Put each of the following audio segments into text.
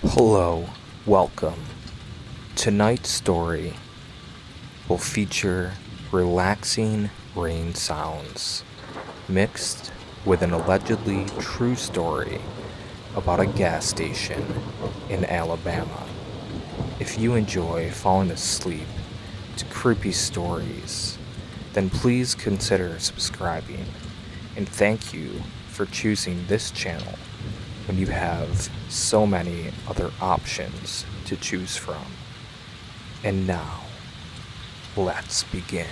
Hello, welcome. Tonight's story will feature relaxing rain sounds mixed with an allegedly true story about a gas station in Alabama. If you enjoy falling asleep to creepy stories, then please consider subscribing. And thank you for choosing this channel when you have so many other options to choose from. And now, let's begin.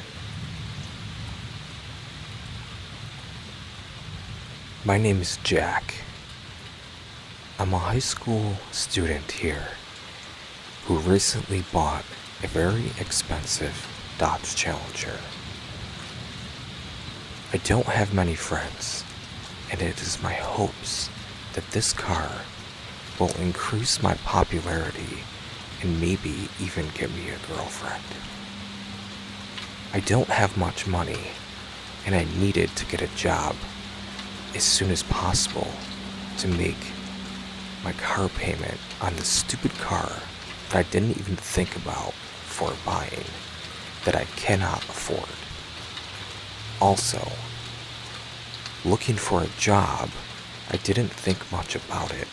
My name is Jack. I'm a high school student here who recently bought a very expensive Dodge Challenger. I don't have many friends, and it is my hopes that this car will increase my popularity and maybe even get me a girlfriend. I don't have much money, and I needed to get a job as soon as possible to make my car payment on this stupid car that I didn't even think about before buying, that I cannot afford. Also, looking for a job, I didn't think much about it.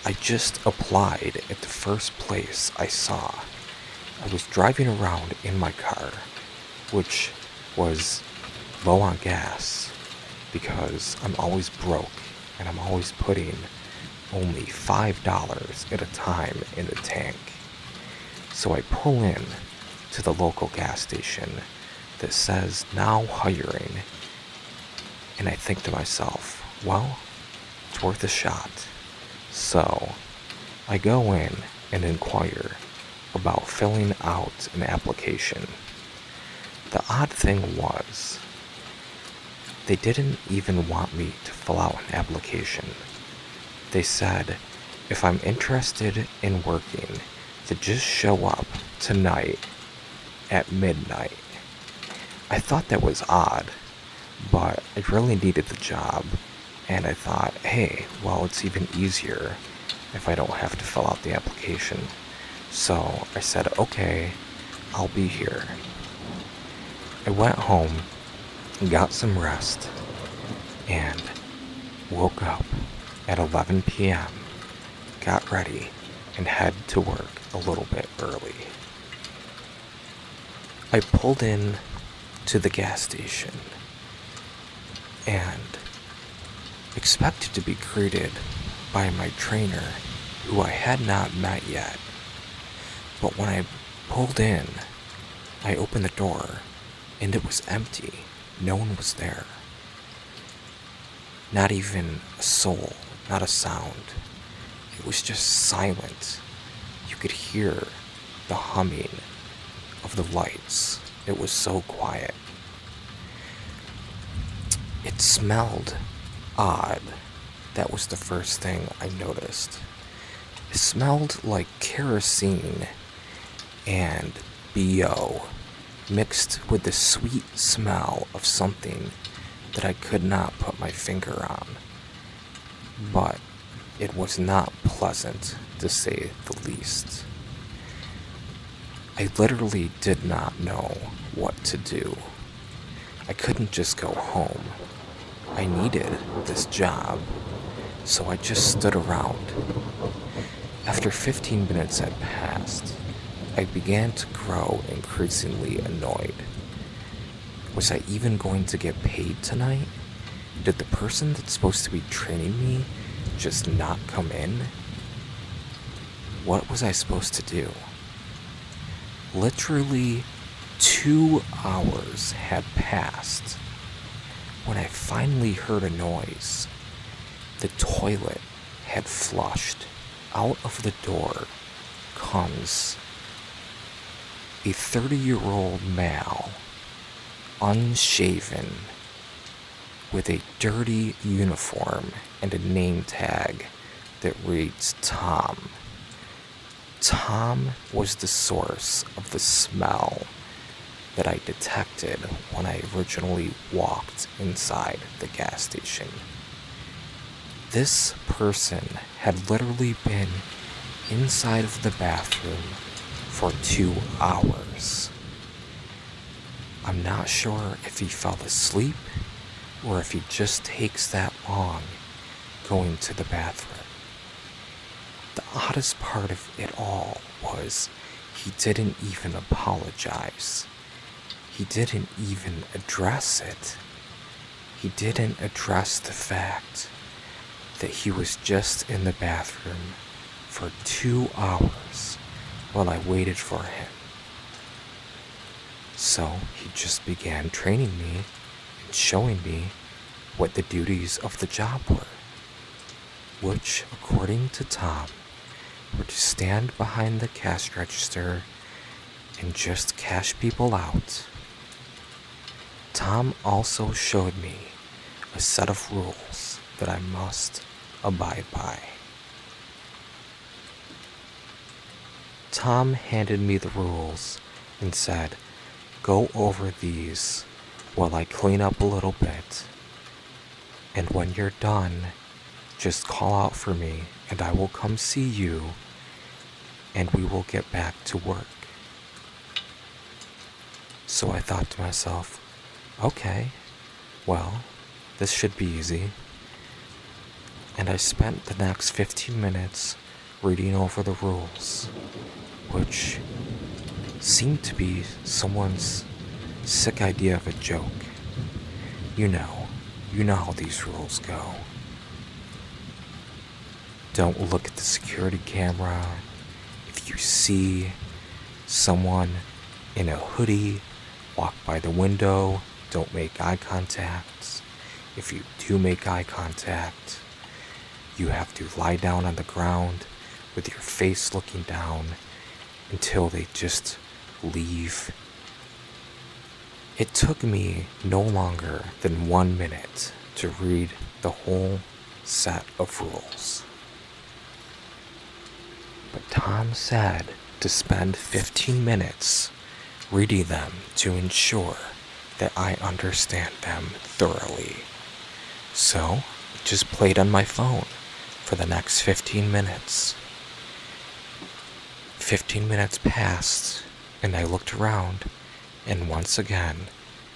I just applied at the first place I saw. I was driving around in my car, which was low on gas, because I'm always broke and I'm always putting only $5 at a time in the tank. So I pull in to the local gas station that says now hiring, and I think to myself, well, it's worth a shot. So I go in and inquire about filling out an application. The odd thing was, they didn't even want me to fill out an application. They said if I'm interested in working, to just show up tonight at midnight. I thought that was odd, but I really needed the job, and I thought, hey, well, it's even easier if I don't have to fill out the application. So I said, okay, I'll be here. I went home, got some rest, and woke up at 11 p.m., got ready, and head to work a little bit early. I pulled in to the gas station and expected to be greeted by my trainer, who I had not met yet. But when I pulled in, I opened the door and it was empty. No one was there. Not even a soul, not a sound. It was just silent. You could hear the humming of the lights. It was so quiet. It smelled odd. That was the first thing I noticed. It smelled like kerosene and BO mixed with the sweet smell of something that I could not put my finger on. But it was not pleasant, to say the least. I literally did not know what to do. I couldn't just go home. I needed this job, so I just stood around. After 15 minutes had passed, I began to grow increasingly annoyed. Was I even going to get paid tonight? Did the person that's supposed to be training me just not come in? What was I supposed to do? Literally 2 hours had passed when I finally heard a noise. The toilet had flushed. Out of the door comes a 30-year-old male, unshaven, with a dirty uniform and a name tag that reads Tom. Tom was the source of the smell that I detected when I originally walked inside the gas station. This person had literally been inside of the bathroom for 2 hours. I'm not sure if he fell asleep or if he just takes that long going to the bathroom. The oddest part of it all was he didn't even apologize. He didn't even address it. He didn't address the fact that he was just in the bathroom for 2 hours while I waited for him. So he just began training me and showing me what the duties of the job were, which, according to Tom, were to stand behind the cash register and just cash people out. Tom also showed me a set of rules that I must abide by. Tom handed me the rules and said, "Go over these while I clean up a little bit. And when you're done, just call out for me and I will come see you and we will get back to work." So I thought to myself, okay, well, this should be easy. And I spent the next 15 minutes reading over the rules, which seemed to be someone's sick idea of a joke. You know how these rules go. Don't look at the security camera. If you see someone in a hoodie walk by the window, don't make eye contact. If you do make eye contact, you have to lie down on the ground with your face looking down until they just leave. It took me no longer than 1 minute to read the whole set of rules. But Tom said to spend 15 minutes reading them to ensure that I understand them thoroughly. So I just played on my phone for the next 15 minutes. 15 minutes passed, and I looked around, and once again,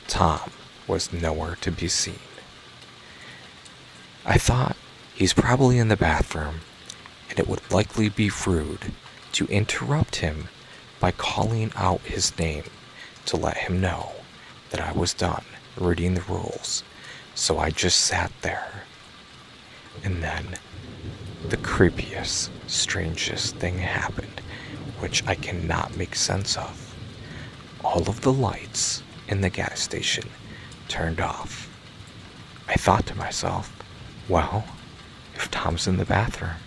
Tom was nowhere to be seen. I thought he's probably in the bathroom, and it would likely be rude to interrupt him by calling out his name to let him know that I was done reading the rules. So I just sat there. And then the creepiest, strangest thing happened, which I cannot make sense of. All of the lights in the gas station turned off. I thought to myself, well, if Tom's in the bathroom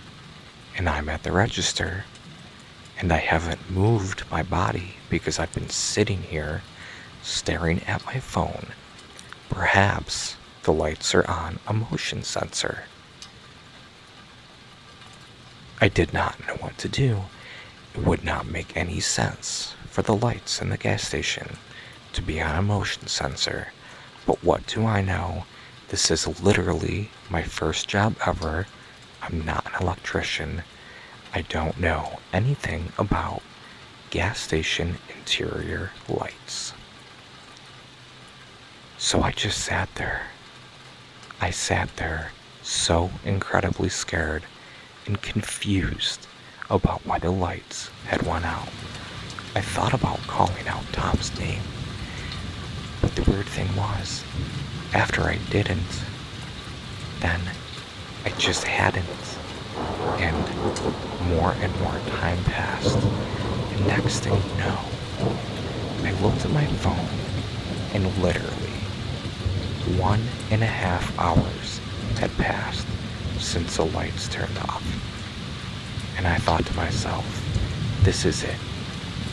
and I'm at the register and I haven't moved my body because I've been sitting here staring at my phone, perhaps the lights are on a motion sensor. I did not know what to do. It would not make any sense for the lights in the gas station to be on a motion sensor. But what do I know? This is literally my first job ever. I'm not an electrician. I don't know anything about gas station interior lights. So I just sat there. I sat there so incredibly scared and confused about why the lights had went out. I thought about calling out Tom's name, but the weird thing was, after I didn't, then I just hadn't, and more time passed, and next thing you know, I looked at my phone, and literally 1.5 hours had passed since the lights turned off. And I thought to myself, this is it.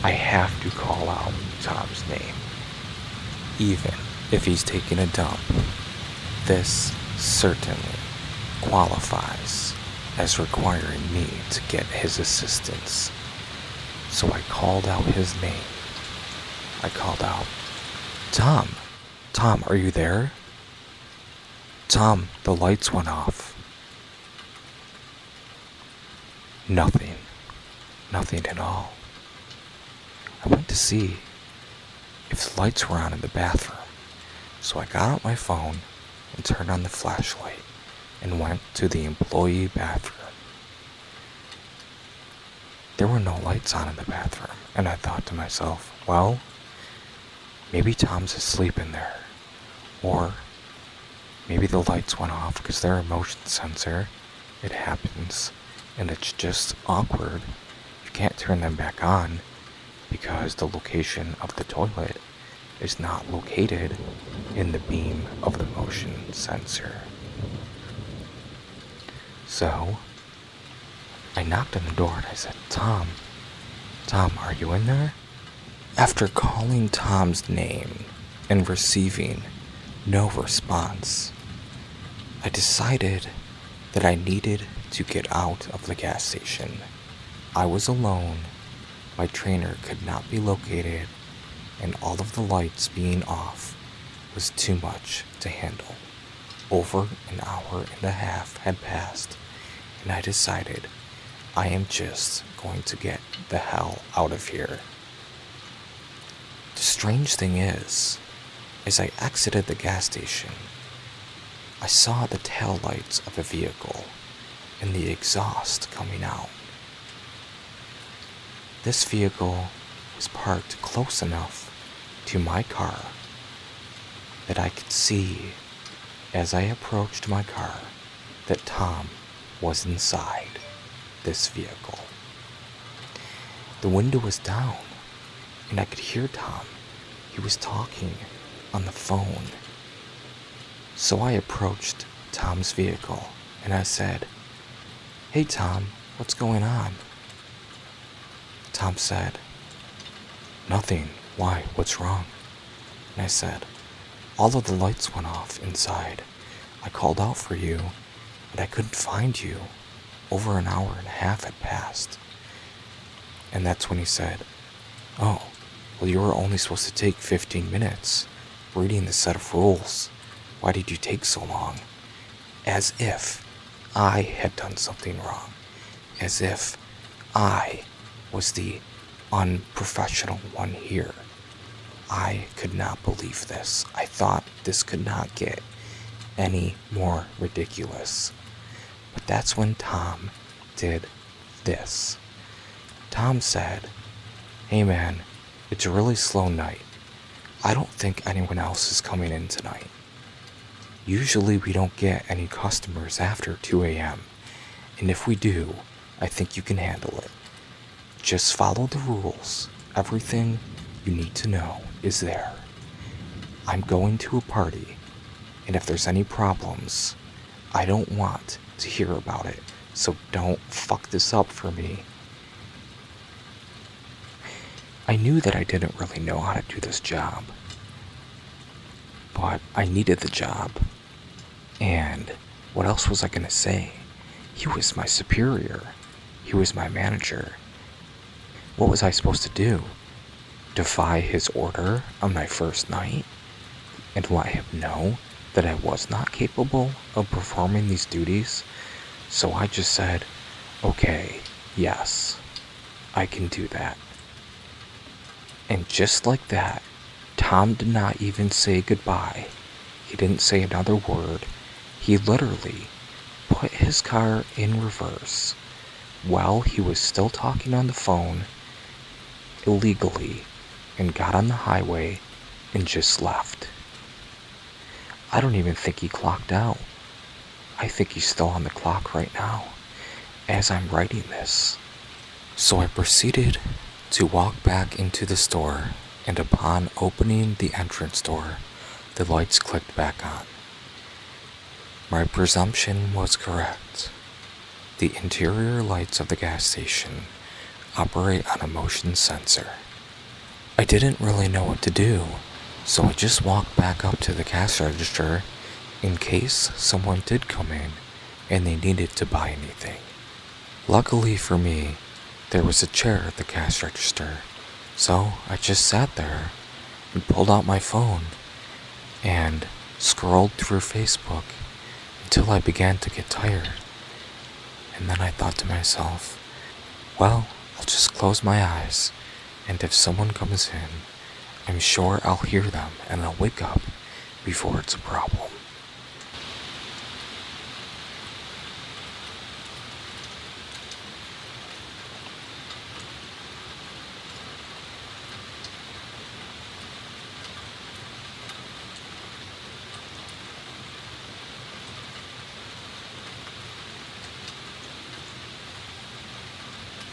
I have to call out Tom's name. Even if he's taking a dump, this certainly qualifies as requiring me to get his assistance. So I called out his name. I called out, "Tom! Tom, are you there? Tom, the lights went off." Nothing. Nothing at all. I went to see if the lights were on in the bathroom, so I got out my phone and turned on the flashlight and went to the employee bathroom. There were no lights on in the bathroom, and I thought to myself, well, maybe Tom's asleep in there, or maybe the lights went off because they're a motion sensor. It happens, and it's just awkward. You can't turn them back on because the location of the toilet is not located in the beam of the motion sensor. So I knocked on the door and I said, Tom, are you in there? After calling Tom's name and receiving no response, I decided that I needed to get out of the gas station. I was alone, my trainer could not be located, and all of the lights being off was too much to handle. Over an hour and a half had passed, and I decided I am just going to get the hell out of here. The strange thing is, as I exited the gas station, I saw the taillights of a vehicle and the exhaust coming out. This vehicle was parked close enough to my car that I could see as I approached my car that Tom was inside this vehicle. The window was down and I could hear Tom. He was talking on the phone. So I approached Tom's vehicle and I said, "Hey Tom, what's going on?" Tom said, "Nothing. Why? What's wrong?" And I said, "All of the lights went off inside. I called out for you, but I couldn't find you. Over an hour and a half had passed." And that's when he said, "Oh, well, you were only supposed to take 15 minutes reading the set of rules. Why did you take so long?" As if I had done something wrong. As if I was the unprofessional one here. I could not believe this. I thought this could not get any more ridiculous. But that's when Tom did this. Tom said, "Hey man, it's a really slow night. I don't think anyone else is coming in tonight. Usually we don't get any customers after 2 a.m. And if we do, I think you can handle it. Just follow the rules. Everything you need to know is there. I'm going to a party, and if there's any problems, I don't want to hear about it, so don't fuck this up for me." I knew that I didn't really know how to do this job, but I needed the job, and what else was I gonna say? He was my superior. He was my manager. What was I supposed to do? Defy his order on my first night? And let him know that I was not capable of performing these duties? So I just said, "Okay, yes, I can do that." And just like that, Tom did not even say goodbye. He didn't say another word. He literally put his car in reverse while he was still talking on the phone illegally and got on the highway and just left. I don't even think he clocked out. I think he's still on the clock right now as I'm writing this. So I proceeded to walk back into the store, and upon opening the entrance door, the lights clicked back on. My presumption was correct. The interior lights of the gas station operate on a motion sensor. I didn't really know what to do, so I just walked back up to the cash register in case someone did come in and they needed to buy anything. Luckily for me, there was a chair at the cash register, so I just sat there and pulled out my phone and scrolled through Facebook until I began to get tired. And then I thought to myself, well, I'll just close my eyes, and if someone comes in, I'm sure I'll hear them and I'll wake up before it's a problem.